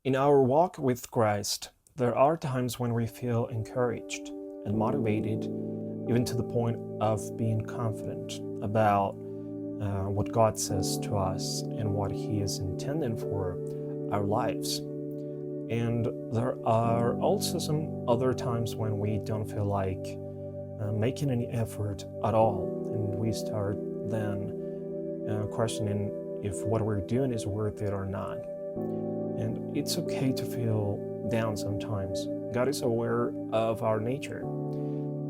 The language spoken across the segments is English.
In our walk with Christ, there are times when we feel encouraged and motivated, even to the point of being confident about what God says to us and what He is intending for our lives. And there are also some other times when we don't feel like making any effort at all, and we start then questioning if what we're doing is worth it or not. And it's okay to feel down sometimes. God is aware of our nature,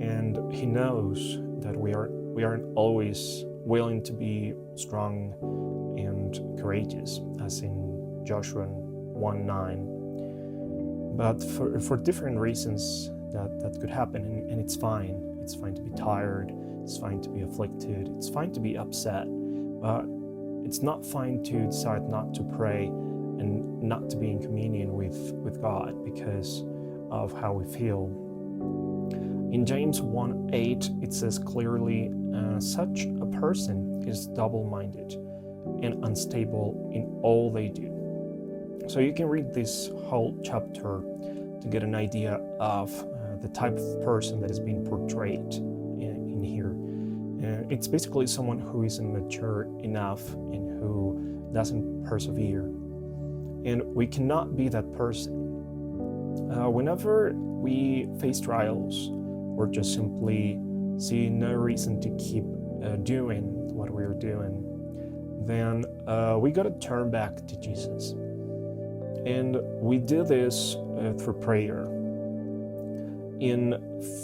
and He knows that we aren't always willing to be strong and courageous, as in Joshua 1:9. But for different reasons that could happen, and it's fine. It's fine to be tired, it's fine to be afflicted, it's fine to be upset, but it's not fine to decide not to pray and not to be in communion with God because of how we feel. In James 1:8, it says clearly, such a person is double-minded and unstable in all they do. So you can read this whole chapter to get an idea of the type of person that is being portrayed in here. It's basically someone who isn't mature enough and who doesn't persevere. And we cannot be that person. Whenever we face trials or just simply see no reason to keep doing what we're doing, then we got to turn back to Jesus. And we do this through prayer. In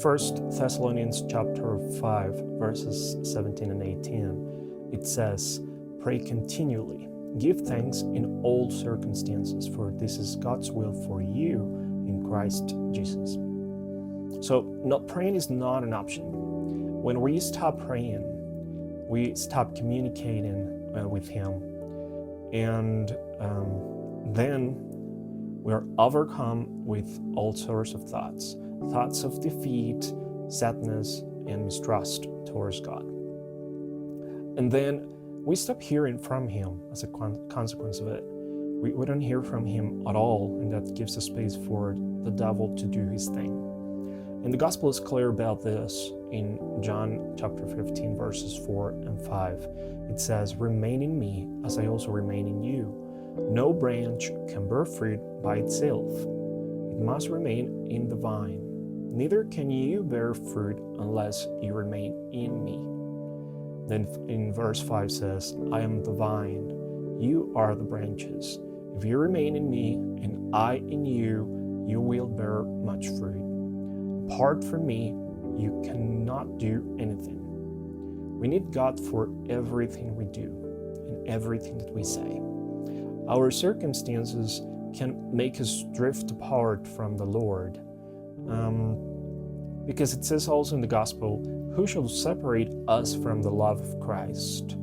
1 Thessalonians chapter 5, verses 17 and 18, it says, "Pray continually, give thanks in all circumstances, for this is God's will for you in Christ Jesus." So not praying is not an option. When we stop praying, we stop communicating with Him, and then we're overcome with all sorts of thoughts of defeat, sadness, and mistrust towards God. And then we stop hearing from Him as a consequence of it. We don't hear from Him at all, and that gives a space for the devil to do his thing. And the gospel is clear about this in John chapter 15, verses 4 and 5. It says, "Remain in me as I also remain in you. No branch can bear fruit by itself. It must remain in the vine. Neither can you bear fruit unless you remain in me." Then in verse 5 says, "I am the vine, you are the branches. If you remain in me and I in you, you will bear much fruit. Apart from me, you cannot do anything." We need God for everything we do and everything that we say. Our circumstances can make us drift apart from the Lord. Because it says also in the gospel, "Who shall separate us from the love of Christ?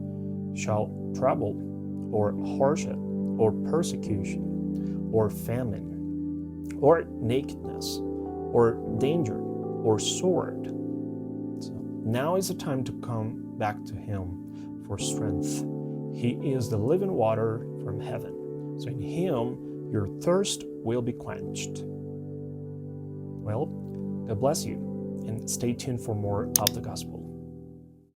Shall trouble, or hardship, or persecution, or famine, or nakedness, or danger, or sword?" So now is the time to come back to Him for strength. He is the living water from heaven. So in Him, your thirst will be quenched. Well, God bless you, and stay tuned for more of the gospel.